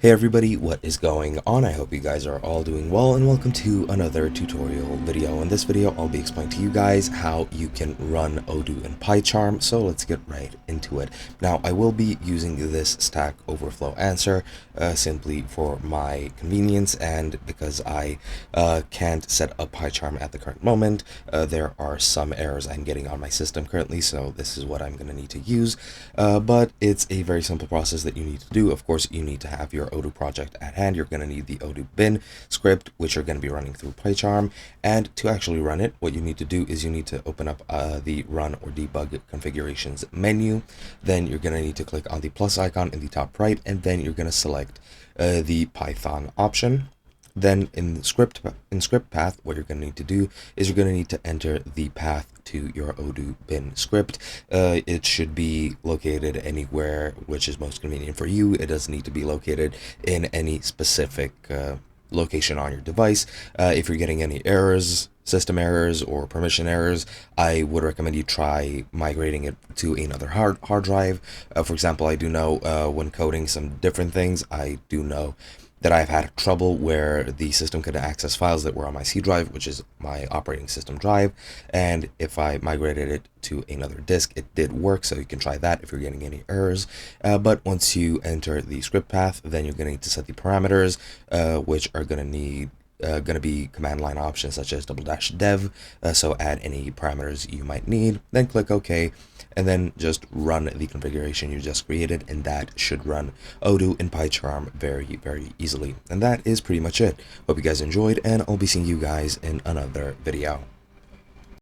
Hey everybody, what is going on? I hope you guys are all doing well, and welcome to another tutorial video. In this video, I'll be explaining to you guys how you can run Odoo in PyCharm, so let's get right into it. Now, I will be using this Stack Overflow answer simply for my convenience, and because I can't set up PyCharm at the current moment, there are some errors I'm getting on my system currently, so this is what I'm going to need to use, but it's a very simple process that you need to do. Of course, you need to have your Odoo project at hand. You're going to need the Odoo bin script, which you're going to be running through PyCharm. And to actually run it, what you need to do is you need to open up the run or debug configurations menu. Then you're going to need to click on the plus icon in the top right, and then you're going to select the Python option. Then in script path, what you're going to need to do is you're going to need to enter the path to your Odoo bin script. It should be located anywhere which is most convenient for you. It doesn't need to be located in any specific location on your device. If you're getting any errors, system errors or permission errors, I would recommend you try migrating it to another hard drive. For example, I do know when coding some different things, I do know that I've had trouble where the system could access files that were on my C drive, which is my operating system drive, and if I migrated it to another disk, it did work, so you can try that if you're getting any errors. But once you enter the script path, then you're going to need to set the parameters, which are going to be command line options such as --dev, so add any parameters you might need, then click OK, and then just run the configuration you just created, and that should run Odoo in PyCharm very, very easily. And that is pretty much it. Hope you guys enjoyed, and I'll be seeing you guys in another video.